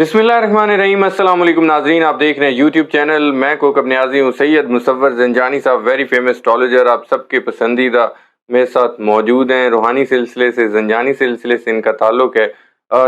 बिस्मिल्लाहिर्रहमानिर्रहीम। अस्सलाम वालेकुम नाज़रीन, आप देख रहे हैं यूट्यूब चैनल। मैं कोकब न्याजी हूँ। सैयद मुसव्वर ज़ंजानी साहब, वेरी फेमस एस्ट्रोलॉजर, आप सबके पसंदीदा, मेरे साथ मौजूद हैं। रूहानी सिलसिले से, ज़ंजानी सिलसिले से इनका ताल्लुक़ है।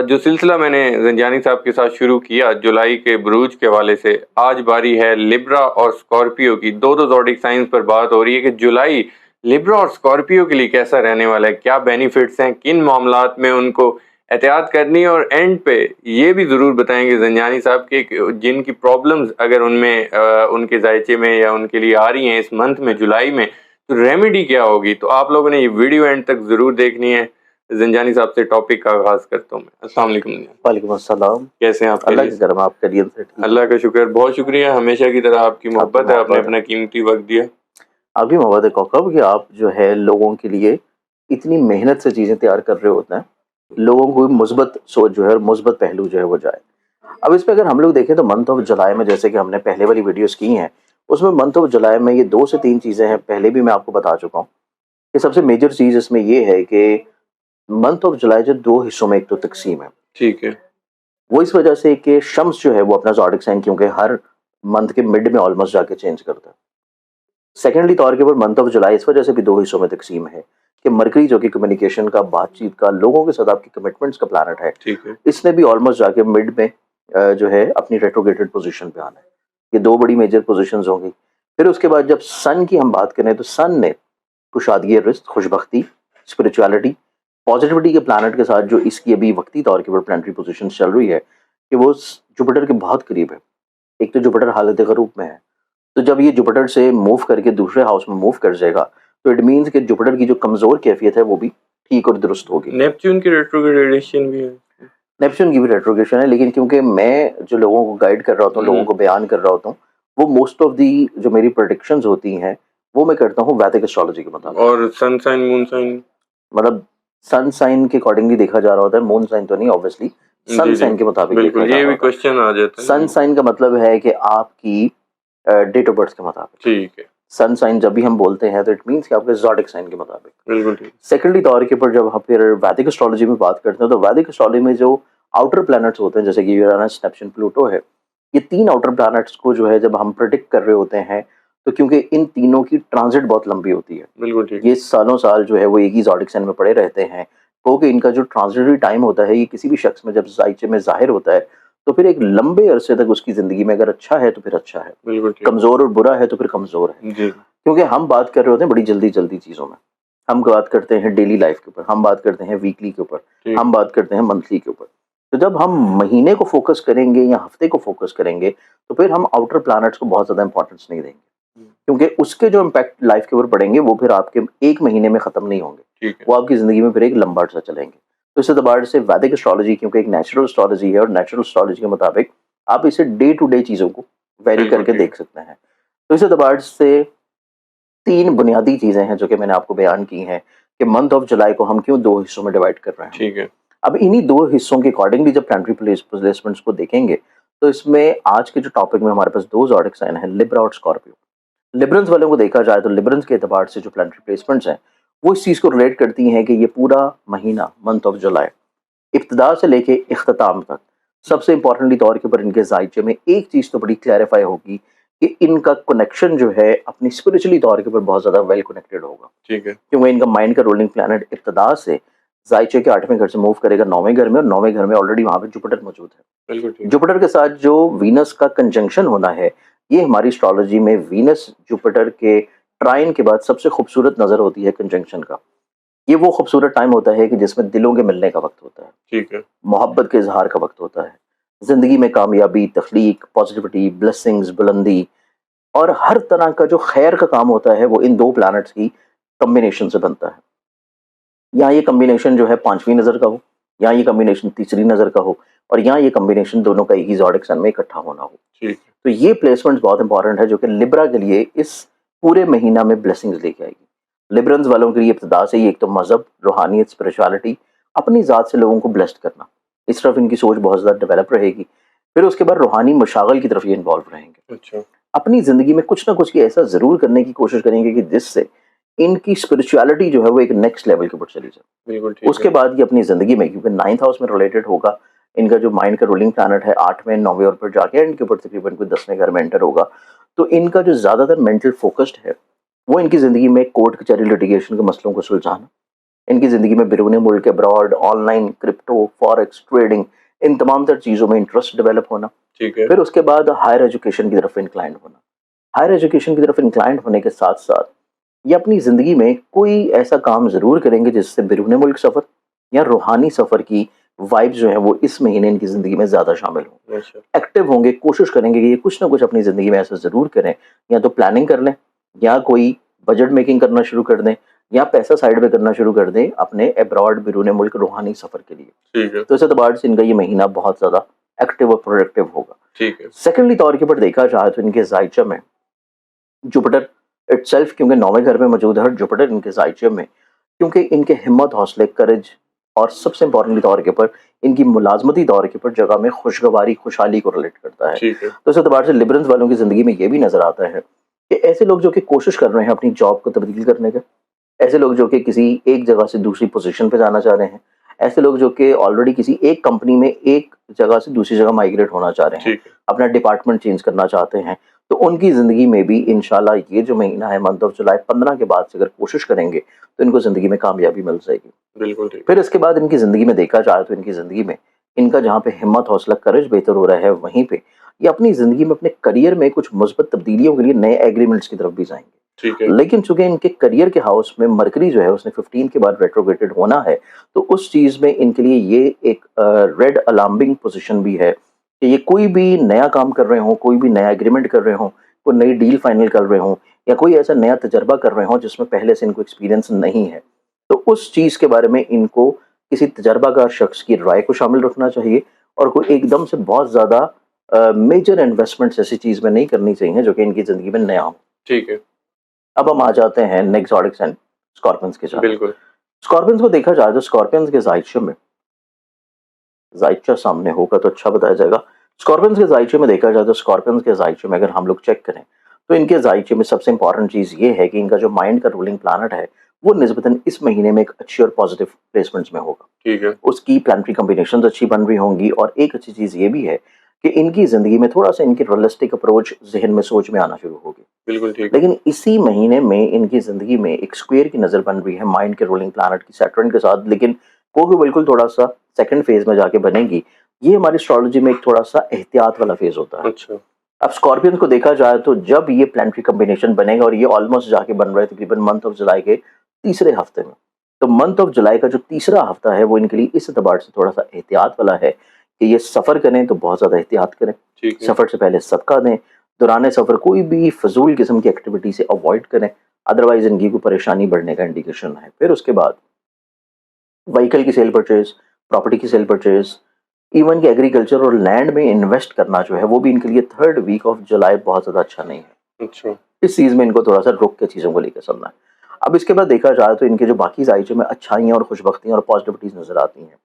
जो सिलसिला मैंने ज़ंजानी साहब के साथ शुरू किया जुलाई के बुरूज के हवाले से, आज बारी है लिब्रा और स्कॉर्पियो की। दो ज़ोडिक साइंस पर बात हो रही है कि जुलाई लिब्रा और स्कॉर्पियो के लिए कैसा रहने वाला है, क्या बेनिफिट्स हैं, किन मामलात में उनको एहतियात करनी है, और एंड पे ये भी ज़रूर बताएंगे ज़ंजानी साहब के जिनकी प्रॉब्लम्स अगर उनमें उनके जायचे में या उनके लिए आ रही हैं इस मंथ में जुलाई में, तो रेमेडी क्या होगी। तो आप लोगों ने ये वीडियो एंड तक ज़रूर देखनी है। ज़ंजानी साहब से टॉपिक का आगाज़ करता हूँ मैं। अस्सलाम वालेकुम। वालेकुम अस्सलाम। कैसे हैं आप? अल्लाह की करम, आप खैरियत से? अल्लाह का शुक्र, बहुत शुक्रिया। हमेशा की तरह आपकी मोहब्बत है, आपने अपना कीमती वक्त दिया। आपकी मोहब्बत है कौकब कि आप जो है लोगों के लिए इतनी मेहनत से चीज़ें तैयार कर रहे होते हैं, लोगों को मुस्बत सोच जो है और मुस्बत पहलू जो है वो जाए। अब इसमें अगर हम लोग देखें तो मंथ ऑफ जुलाई में, जैसे कि हमने पहले वाली वीडियोस की हैं, उसमें मंथ ऑफ जुलाई में ये 2 से 3 चीज़ें हैं। पहले भी मैं आपको बता चुका हूँ कि सबसे मेजर चीज़ इसमें ये है कि मंथ ऑफ जुलाई जो 2 हिस्सों में एक तो तकसीम है। ठीक है। वो इस वजह से कि शम्स जो है वो अपना ज़ोडिक साइन क्योंकि हर मंथ के मिड में ऑलमोस्ट जाके चेंज करता है। सेकेंडली तौर के ऊपर मंथ ऑफ जुलाई इस वजह से भी 2 हिस्सों में तकसीम है कि मरकरी जो कि कम्युनिकेशन का, बातचीत का, लोगों के साथ आपकी कमिटमेंट्स का प्लानट है, ठीक है। इसने भी ऑलमोस्ट जाके मिड में जो है अपनी रेट्रोग्रेडेड पोजीशन पे आना है। ये 2 बड़ी मेजर पोजीशंस होंगी। फिर उसके बाद जब सन की हम बात करें तो सन ने कुशादगी, रिस्क, खुशबख्ती, स्पिरिचुअलिटी, पॉजिटिविटी के प्लानट के साथ जो इसकी अभी वक्ती तौर के ऊपर प्लानिटरी पोजीशन चल रही है कि वो जुपिटर के बहुत करीब है। एक तो जुपिटर हालत ग़रूब में है, तो जब ये जुपिटर से मूव करके दूसरे हाउस में मूव कर जाएगा तो इट मीन्स कि जुपिटर की जो कमज़ोर कैफियत है वो भी ठीक और दुरुस्त होगी। नेपच्यून की रेट्रोग्रेडेशन भी है। नेपच्यून की भी रेट्रोग्रेशन है, लेकिन क्योंकि मैं जो लोगों को गाइड कर रहा होता हूँ, लोगों को बयान कर रहा होता हूँ, वो मोस्ट ऑफ दी जो मेरी प्रेडिक्शंस होती हैं वो मैं करता हूँ वैदिक एस्ट्रोलॉजी के मुताबिक। और सन साइन, मून साइन, मतलब सन साइन के अकॉर्डिंगली देखा जा रहा होता है, मून साइन तो नहीं ऑब्वियसली, सन साइन के मुताबिक देखा जा ये रहा भी होता है। क्वेश्चन आ जाता है। सन साइन का मतलब है कि आपकी डेट ऑफ बर्थ के मुताबिक। ठीक है। सन साइन जब भी हम बोलते हैं तो इट मीन्स कि आपके ज़ोडिक साइन के मुताबिक। बिल्कुल ठीक। सेकेंडली तौर के ऊपर जब हम फिर वैदिक एस्ट्रोलॉजी में बात करते हैं तो वैदिक एस्ट्रोलॉजी में जो आउटर प्लैनेट्स होते हैं जैसे कि यूरेनस, नेपच्यून, प्लूटो है, ये 3 आउटर प्लैनेट्स को जो है जब हम प्रेडिक्ट कर रहे होते हैं तो क्योंकि इन तीनों की ट्रांजिट बहुत लंबी होती है, बिल्कुल ठीक। ये सालों साल जो है वो एक ही ज़ोडिक साइन में पड़े रहते हैं, क्योंकि इनका जो ट्रांजिटरी टाइम होता है ये किसी भी शख्स में जब जायचे में ज़ाहिर होता है तो फिर एक लंबे अरसे तक उसकी ज़िंदगी में अगर अच्छा है तो फिर अच्छा है, बिल्कुल ठीक। कमज़ोर और बुरा है तो फिर कमज़ोर है। जी। क्योंकि हम बात कर रहे होते हैं बड़ी जल्दी जल्दी चीज़ों में, हम बात करते हैं डेली लाइफ के ऊपर, हम बात करते हैं वीकली के ऊपर, हम बात करते हैं मंथली के ऊपर। तो जब हम महीने को फोकस करेंगे या हफ्ते को फोकस करेंगे तो फिर हम आउटर प्लैनेट्स को बहुत ज़्यादा इंपॉर्टेंस नहीं देंगे, क्योंकि उसके जो इम्पैक्ट लाइफ के ऊपर पड़ेंगे वो फिर आपके एक महीने में ख़त्म नहीं होंगे, वो आपकी ज़िंदगी में फिर एक लंबा अर्सा चलेंगे। तो इस एतबार से वैदिक एस्ट्रोलॉजी क्योंकि एक नेचुरल एस्ट्रोलॉजी है और नेचुरल एस्ट्रोलॉजी के मुताबिक आप इसे डे टू डे चीज़ों को वेरी करके देख सकते हैं। तो इस एतबार से 3 बुनियादी चीज़ें हैं जो कि मैंने आपको बयान की हैं कि मंथ ऑफ जुलाई को हम क्यों 2 हिस्सों में डिवाइड कर रहे हैं। ठीक है। अब इन्हीं 2 हिस्सों के अकॉर्डिंगली जब प्लानिटरी प्लेसमेंट्स को देखेंगे तो इसमें आज के जो टॉपिक में हमारे पास 2 ज़ोडिक साइन हैं, लिब्रा और स्कॉर्पियो। लिब्रंस वालों को देखा जाए तो लिब्रंस के एतबार से जो प्लानिटरी प्लेसमेंट्स हैं वो इस चीज़ को रिलेट करती हैं कि ये पूरा महीना मंथ ऑफ जुलाई इब्तिदा से लेके इख्तिताम तक सबसे इंपॉर्टेंटली तौर के ऊपर इनके जायचे में एक चीज़ तो बड़ी क्लैरिफाई होगी कि इनका कनेक्शन जो है अपनी स्पिरिचुअली तौर के ऊपर बहुत ज़्यादा वेल कनेक्टेड होगा। ठीक है। क्योंकि इनका माइंड का रूलिंग प्लैनेट इब्तिदा से जायचे के 8वें घर से मूव करेगा 9वें घर में, और 9वें घर में ऑलरेडी वहाँ पे जुपिटर मौजूद है। बिल्कुल ठीक। जुपिटर के साथ जो वीनस का कंजंक्शन होना है, ये हमारी एस्ट्रोलॉजी में वीनस जुपिटर के ट्राइन के बाद सबसे खूबसूरत नज़र होती है कंजंक्शन का। ये वो खूबसूरत टाइम होता है कि जिसमें दिलों के मिलने का वक्त होता है, ठीक है। मोहब्बत के इजहार का वक्त होता है, ज़िंदगी में कामयाबी, तख्लीक, पॉजिटिविटी, ब्लेसिंग्स, बुलंदी और हर तरह का जो खैर का काम होता है वो इन 2 प्लैनेट्स की कॉम्बिनेशन से बनता है। यहाँ ये कॉम्बिनेशन जो है 5वीं नज़र का हो, यहाँ ये कॉम्बिनेशन तीसरी नज़र का हो, और यहाँ ये कॉम्बिनेशन दोनों का एक ही ज़ोडिक साइन में इकट्ठा होना हो। ठीक। तो ये प्लेसमेंट्स बहुत इंपॉर्टेंट है जो कि लिब्रा के लिए इस पूरे महीना में ब्लेसिंग्स लेके आएगी। लिब्रंस वालों के लिए इब्तिदा से ही एक तो मज़हब, रूहानियत, स्पिरिचुअलिटी, अपनी ज़ात से लोगों को ब्लेस्ड करना, इस तरफ इनकी सोच बहुत ज़्यादा डेवलप रहेगी। फिर उसके बाद रूहानी मशागल की तरफ ये इन्वॉल्व रहेंगे। अच्छा। अपनी ज़िंदगी में कुछ ना कुछ ऐसा ज़रूर करने की कोशिश करेंगे कि जिससे इनकी स्पिरिचुअलिटी जो है वो एक नेक्स्ट लेवल के ऊपर चली जाए। बिल्कुल ठीक उसके है। बाद ये अपनी ज़िंदगी में, क्योंकि 9th हाउस में रिलेटेड होगा इनका जो माइंड का रूलिंग प्लैनेट है 8वें 9वें ओर पर जाके एंड के ऊपर तकरीबन कोई 10वें घर में एंटर होगा। तो इनका जो ज़्यादातर मेंटल फोकस्ड है वो इनकी ज़िंदगी में कोर्ट कचहरी लिटिगेशन के मसलों को सुलझाना, इनकी ज़िंदगी में बैरून मुल्क abroad online crypto forex trading in तमाम तर चीज़ों में इंटरेस्ट डेवलप होना। ठीक है। फिर उसके बाद हायर एजुकेशन की तरफ इंक्लाइंड होना। हायर एजुकेशन की तरफ इंक्लाइंड होने के साथ साथ ये अपनी ज़िंदगी में कोई ऐसा काम ज़रूर करेंगे जिससे बैरून मुल्क सफ़र या रूहानी सफ़र की वाइब्स जो है वो इस महीने इनकी ज़िंदगी में ज़्यादा शामिल हों। अच्छा। एक्टिव होंगे, कोशिश करेंगे कि ये कुछ ना कुछ अपनी ज़िंदगी में ऐसा ज़रूर करें, या तो प्लानिंग कर लें या कोई बजट मेकिंग करना शुरू कर दें या पैसा साइड में करना शुरू कर दें अपने अब्रॉड बैरून मुल्क रूहानी सफ़र के लिए। ठीक है। तो इस एतबार से इनका ये महीना बहुत ज़्यादा एक्टिव और प्रोडक्टिव होगा। ठीक है। सेकेंडली तौर के ऊपर देखा जाए तो इनके जायचा में जुपिटर इटसेल्फ क्योंकि 9वें घर में मौजूद है, और जुपिटर इनके जायचे में क्योंकि इनके हिम्मत हौसले करेज और सबसे इंपॉर्टेंटली तौर के ऊपर इनकी मुलाजमती तौर के ऊपर जगह में खुशगवारी खुशहाली को रिलेट करता है। ठीक है। तो इस एतबार से लिबरल्स वालों की ज़िंदगी में ये भी नज़र आता है कि ऐसे लोग जो कि कोशिश कर रहे हैं अपनी जॉब को तब्दील करने का, ऐसे लोग जो कि किसी एक जगह से दूसरी पोजीशन पे जाना चाह रहे हैं, ऐसे लोग जो कि ऑलरेडी किसी एक कंपनी में एक जगह से दूसरी जगह माइग्रेट होना चाह रहे हैं, ठीक है। अपना डिपार्टमेंट चेंज करना चाहते हैं, तो उनकी ज़िंदगी में भी इंशाल्लाह ये जो महीना है मंथ ऑफ जुलाई 15 के बाद से अगर कोशिश करेंगे तो इनको ज़िंदगी में कामयाबी मिल जाएगी। बिल्कुल ठीक। फिर इसके बाद इनकी ज़िंदगी में देखा जाए तो इनकी ज़िंदगी में इनका जहाँ पे हिम्मत हौसला करेज बेहतर हो रहा है, वहीं पे ये अपनी ज़िंदगी में अपने करियर में कुछ मुस्बत तब्दीलियों के लिए नए एग्रीमेंट्स की तरफ भी जाएंगे। ठीक है। लेकिन चूंकि इनके करियर के हाउस में मरकरी जो है उसने 15 के बाद रेट्रोग्रेटेड होना है, तो उस चीज़ में इनके लिए ये एक रेड अलार्मिंग पोजीशन भी है कि ये कोई भी नया काम कर रहे हों, कोई भी नया एग्रीमेंट कर रहे हों, कोई नई डील फाइनल कर रहे हों, या कोई ऐसा नया तजर्बा कर रहे हों जिसमें पहले से इनको एक्सपीरियंस नहीं है, तो उस चीज़ के बारे में इनको किसी तजर्बाकार शख्स की राय को शामिल रखना चाहिए, और कोई एकदम से बहुत ज़्यादा मेजर इन्वेस्टमेंट्स ऐसी चीज़ में नहीं करनी चाहिए जो कि इनकी ज़िंदगी में नया हो। ठीक है। अब हम आ जाते हैं नेक्स्ट एक्सोटिक्स एंड स्कॉर्पियंस के साथ। बिल्कुल। स्कॉर्पियंस को देखा जाए तो स्कॉर्पियंस के जायचे में जायचा सामने होगा तो अच्छा बताया जाएगा। स्कॉर्पियंस के जायचे में देखा जाए तो स्कॉर्पियंस के जायचे में अगर हम लोग चेक करें तो इनके जायचे में सबसे इंपॉर्टेंट चीज़ ये है कि इनका जो माइंड का रूलिंग प्लानट है वो निस्बतन इस महीने में एक अच्छी और पॉजिटिव प्लेसमेंट्स में होगा। ठीक है। उसकी प्लानिटरी कॉम्बिनेशंस अच्छी बन रही होंगी, और एक अच्छी चीज़ ये भी है कि इनकी ज़िंदगी में थोड़ा सा इनकी रियलिस्टिक अप्रोच जहन में सोच में आना शुरू होगी। बिल्कुल ठीक। लेकिन इसी महीने में इनकी ज़िंदगी में एक स्क्वायर की नज़र बन रही है माइंड के रूलिंग प्लैनेट की सैटर्न के साथ, लेकिन वो भी बिल्कुल थोड़ा सा सेकंड फेज में जाके बनेगी। ये हमारी एस्ट्रोलॉजी में एक थोड़ा सा एहतियात वाला फेज होता है। अच्छा। अब स्कॉर्पियन को देखा जाए तो जब ये प्लानिटरी कॉम्बिनेशन बनेगा, और ये ऑलमोस्ट जाके बन रहा है तकरीबन मंथ ऑफ जुलाई के तीसरे हफ्ते में, तो मंथ ऑफ जुलाई का जो तीसरा हफ्ता है वो इनके लिए इस एतबार से थोड़ा सा एहतियात वाला है कि ये सफ़र करें तो बहुत ज़्यादा एहतियात करें। ठीक है। सफ़र से पहले सदका दें, दौरान सफ़र कोई भी फजूल किस्म की एक्टिविटी से अवॉइड करें, अदरवाइज इनकी कोई परेशानी बढ़ने का इंडिकेशन है। फिर उसके बाद व्हीकल की सेल परचेज, प्रॉपर्टी की सेल परचेज, इवन कि एग्रीकल्चर और लैंड में इन्वेस्ट करना जो है वो भी इनके लिए थर्ड वीक ऑफ जुलाई बहुत ज़्यादा अच्छा नहीं है। अच्छा। इस चीज़ में इनको थोड़ा सा रुक के चीज़ों को लेकर चलना है। अब इसके बाद देखा जाए तो इनके जो बाकी जायचे में अच्छाइयाँ और खुशबख्तियाँ और पॉजिटिविटीज़ नज़र आती हैं।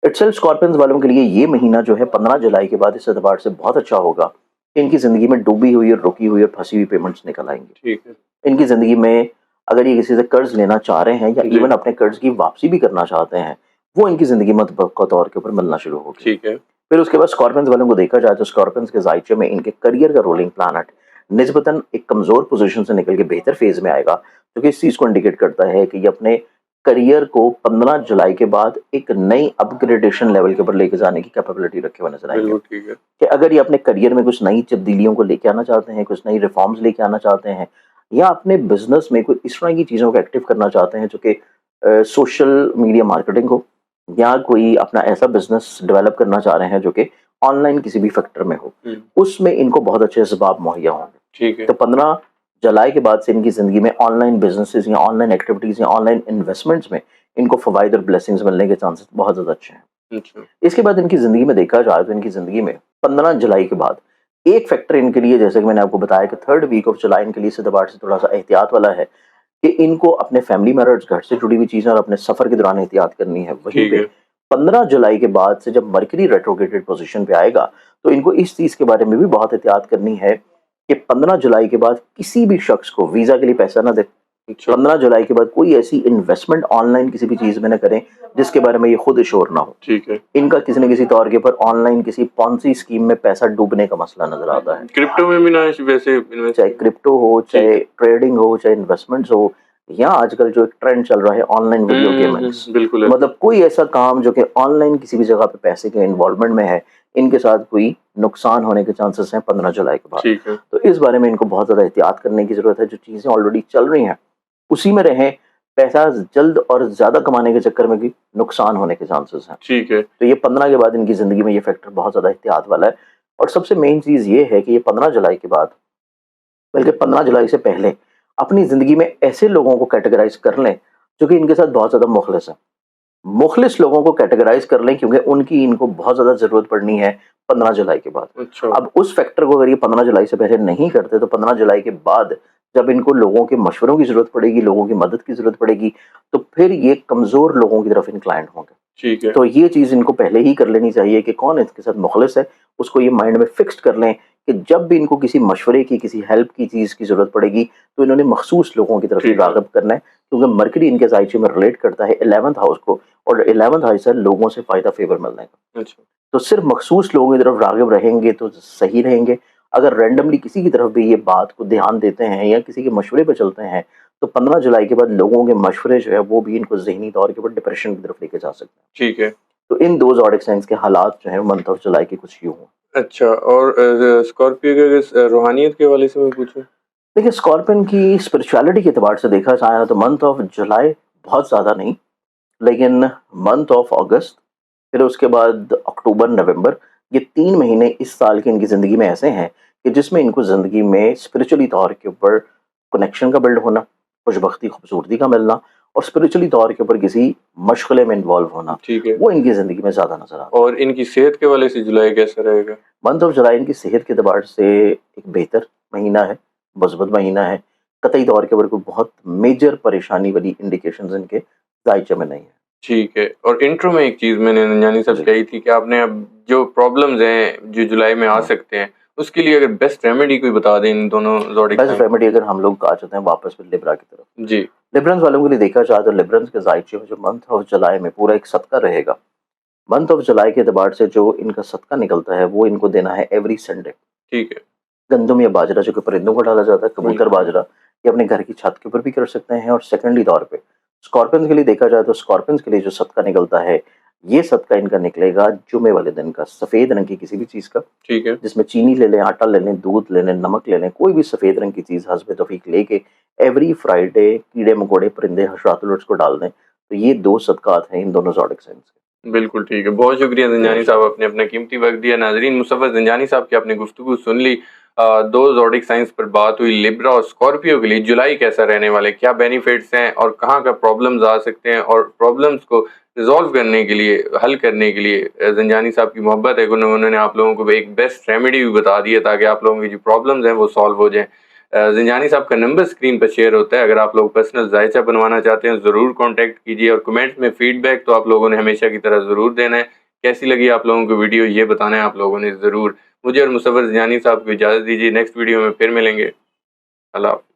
इटसेल्फ स्कॉर्पियंस वालों के लिए ये महीना जो है 15 जुलाई के बाद इस एतबार से बहुत अच्छा होगा। इनकी ज़िंदगी में डूबी हुई और रुकी हुई और फंसी हुई पेमेंट्स निकल आएंगी। ठीक है। इनकी ज़िंदगी में अगर ये किसी से कर्ज लेना चाह रहे हैं या जी। इवन अपने कर्ज की वापसी भी करना चाहते हैं, वो इनकी ज़िंदगी में मुतबक्का तौर के ऊपर मिलना शुरू होगी। ठीक है। फिर उसके बाद स्कॉर्पियंस वालों को देखा जाए तो स्कॉर्पियंस के जायचे में इनके करियर का रोलिंग प्लानट निस्बतन एक कमज़ोर पोजीशन से निकल के बेहतर फेज में आएगा, जो कि इस चीज़ को इंडिकेट करता है कि ये अपने करियर को 15 जुलाई के बाद एक नई अपग्रेडेशन लेवल के ऊपर लेके जाने की कैपेबिलिटी रखे हुए नजर आएंगे। बिल्कुल ठीक है। कि अगर ये अपने करियर में कुछ नई तब्दीलियों को लेके आना चाहते हैं, कुछ नई रिफॉर्म्स लेके आना चाहते हैं, या अपने बिजनेस में कोई इस तरह की चीज़ों को एक्टिव करना चाहते हैं जो कि सोशल मीडिया मार्केटिंग हो, या कोई अपना ऐसा बिजनेस डेवलप करना चाह रहे हैं जो कि ऑनलाइन किसी भी फैक्टर में हो, उसमें इनको बहुत अच्छे असबाब मुहैया होंगे। ठीक है। तो 15 जुलाई के बाद से इनकी ज़िंदगी में ऑनलाइन बिजनेसेस या ऑनलाइन एक्टिविटीज़ या ऑनलाइन इन्वेस्टमेंट्स में इनको फ़वाइद और ब्लेसिंग्स मिलने के चांसेस बहुत ज़्यादा अच्छे हैं। अच्छा। इसके बाद इनकी ज़िंदगी में देखा जाए तो इनकी ज़िंदगी में 15 जुलाई के बाद एक फैक्टर इनके लिए, जैसे कि मैंने आपको बताया कि थर्ड वीक ऑफ जुलाई इनके लिए इस एतबार से थोड़ा सा एहतियात वाला है कि इनको अपने फैमिली मैटर्स, घर से जुड़ी हुई चीज़ें और अपने सफ़र के दौरान एहतियात करनी है। वहीं ठीक पे है। 15 जुलाई के बाद से जब मरकरी रेट्रोग्रेटेड पोजीशन पे आएगा तो इनको इस चीज़ के बारे में भी बहुत एहतियात करनी है कि 15 जुलाई के बाद किसी भी शख्स को वीज़ा के लिए पैसा ना दे, अच्छा 15 जुलाई के बाद कोई ऐसी इन्वेस्टमेंट ऑनलाइन किसी भी चीज में न करें जिसके बारे में ये खुद श्योर ना हो। ठीक है। इनका किसी न किसी तौर के ऊपर ऑनलाइन किसी पॉन्सी स्कीम में पैसा डूबने का मसला नजर आता है। क्रिप्टो में भी ना वैसे इन्वेस्ट चाहे क्रिप्टो हो, चाहे ट्रेडिंग हो, चाहे इन्वेस्टमेंट्स हो, या आजकल जो एक ट्रेंड चल रहा है ऑनलाइन वीडियो गेमिंग्स, बिल्कुल है। मतलब कोई ऐसा काम जो कि ऑनलाइन किसी भी जगह पे पैसे के इन्वॉल्वमेंट में है, इनके साथ कोई नुकसान होने के चांसेस हैं 15 जुलाई के बाद। ठीक है। तो इस बारे में इनको बहुत ज़्यादा एहतियात करने की ज़रूरत है। जो चीज़ें ऑलरेडी चल रही हैं उसी में रहें। पैसा जल्द और ज़्यादा कमाने के चक्कर में भी नुकसान होने के चांसेस हैं। ठीक है। तो ये 15 के बाद इनकी ज़िंदगी में ये फैक्टर बहुत ज़्यादा एहतियात वाला है। और सबसे मेन चीज़ ये है कि ये 15 जुलाई के बाद, बल्कि 15 जुलाई से पहले, अपनी ज़िंदगी में ऐसे लोगों को कैटेगराइज कर लें जो कि इनके साथ बहुत ज़्यादा मुखलिस हैं। मुखलिस लोगों को कैटेगराइज कर लें क्योंकि उनकी इनको बहुत ज़्यादा ज़रूरत पड़नी है 15 जुलाई के बाद। अच्छा अब उस फैक्टर को अगर ये 15 जुलाई से पहले नहीं करते तो 15 जुलाई के बाद जब इनको लोगों के मशवरों की ज़रूरत पड़ेगी, लोगों की मदद की ज़रूरत पड़ेगी, तो फिर ये कमज़ोर लोगों की तरफ इंक्लाइंड होंगे। ठीक है। तो ये चीज़ इनको पहले ही कर लेनी चाहिए कि कौन इसके साथ मुखलिस है, उसको ये माइंड में फिक्स्ड कर लें कि जब भी इनको किसी मशवरे की, किसी हेल्प की चीज़ की ज़रूरत पड़ेगी, तो इन्होंने मखसूस लोगों की तरफ ही ठीक है। राग़िब करना है। क्योंकि मरकरी इनके ज़ायचे में रिलेट करता है 11th हाउस को, और 11th हाउस है लोगों से फ़ायदा फ़ेवर मिलने का। अच्छा तो सिर्फ मखसूस लोगों की तरफ राग़िब रहेंगे तो सही रहेंगे। अगर रैंडमली किसी की तरफ भी ये बात को ध्यान देते हैं या किसी के मशवरे पे चलते हैं, तो 15 जुलाई के बाद लोगों के मशवरे जो है वो भी इनको ज़हनी तौर के ऊपर डिप्रेशन की तरफ लेके जा सकते हैं। ठीक है। तो इन 2 ज़ोडिएक साइंस के हालात जो हैं मंथ ऑफ जुलाई के कुछ यूँ हैं। अच्छा और स्कॉर्पियो के अगर रूहानियत के हवाले से मैं पूछूं? देखिए, स्कॉर्पियन की स्पिरिचुअलिटी के एतबार से देखा जाए तो मंथ ऑफ जुलाई बहुत ज़्यादा नहीं, लेकिन मंथ ऑफ अगस्त, फिर उसके बाद अक्टूबर, नवंबर, ये 3 महीने इस साल की इनकी ज़िंदगी में ऐसे हैं कि जिसमें इनको ज़िंदगी में स्पिरिचुअली तौर के ऊपर कनेक्शन का बिल्ड होना, खुशबख्ती, खूबसूरती का मिलना और स्पिरिचुअली तौर के ऊपर किसी मशगले में इन्वॉल्व होना, ठीक है। वो इनकी ज़िंदगी में ज़्यादा नज़र आता है। और इनकी सेहत के हवाले से जुलाई कैसा रहेगा? मंथ ऑफ जुलाई इनकी सेहत के एतबार से एक बेहतर महीना है, मज़बूत महीना है। कतई तौर के ऊपर कोई बहुत मेजर परेशानी वाली इंडिकेशंस इनके दायचे में नहीं है। ठीक है। और इंट्रो में एक चीज़ मैंने नंजानी साहब जी। कही थी कि आपने अब जो प्रॉब्लम्स हैं जो जुलाई में आ हाँ। सकते हैं, उसके लिए अगर बेस्ट रेमेडी कोई बता दें इन दोनों ज़ोडिएक बेस्ट साइन? रेमेडी अगर हम लोग आ जाते हैं वापस फिर लिब्रा की तरफ। जी। लिब्रंस वालों के लिए देखा जाए तो लिब्रंस के जायचे में जो मंथ ऑफ जुलाई में पूरा एक सदका रहेगा। मंथ ऑफ जुलाई के एतबार से जो इनका सदका निकलता है वो इनको देना है एवरी संडे। ठीक है। गंदम या बाजरा जो कि परिंदों को डाला जाता है, कबूतर बिल्कुल। बाजरा, ये अपने घर की छत के ऊपर भी कर सकते हैं। और सेकेंडरी तौर पे स्कॉर्पियंस के लिए देखा जाए तो स्कॉर्पियंस के लिए जो सदका निकलता है, ये सदका इनका निकलेगा जुमे वाले दिन का, सफ़ेद रंग की किसी भी चीज़ का, ठीक है। जिसमें चीनी ले लें, आटा ले लें, दूध ले लें, नमक ले लें, कोई भी सफ़ेद रंग की चीज़ हस्बे तौफीक लेके एवरी फ्राइडे कीड़े मकोड़े, परिंदे, हशरात को डाल दें। तो ये 2 सदकात हैं इन दोनों ज़ोडिएक साइंस के। बिल्कुल ठीक है। बहुत शुक्रिया ज़ंजानी साहब, आपने अपना कीमती वक़्त दिया। नाज़रीन, मुसव्वर ज़ंजानी साहब की आपने गुफ्तगू सुन ली। 2 ज़ोडिएक साइंस पर बात हुई। लिब्रा और स्कॉर्पियो के लिए जुलाई कैसा रहने वाला है, क्या बेनिफिट्स हैं और कहाँ का प्रॉब्लम्स आ सकते हैं, और प्रॉब्लम्स को रिज़ॉल्व करने के लिए, हल करने के लिए ज़ंजानी साहब की मोहब्बत है कि उन्होंने आप लोगों को एक बेस्ट रेमेडी भी बता दी है ताकि आप लोगों की जो प्रॉब्लम्स हैं वो सॉल्व हो जाएँ। ज़ंजानी साहब का नंबर स्क्रीन पर शेयर होता है। अगर आप लोग पर्सनल जायचा बनवाना चाहते हैं ज़रूर कॉन्टैक्ट कीजिए, और कमेंट्स में फीडबैक तो आप लोगों ने हमेशा की तरह ज़रूर देना है। कैसी लगी आप लोगों को वीडियो ये बताना है आप लोगों ने ज़रूर। मुझे और मुसव्वर ज़ंजानी साहब को इजाज़त दीजिए, नेक्स्ट वीडियो में फिर मिलेंगे। अल्लाह हाफ़िज़।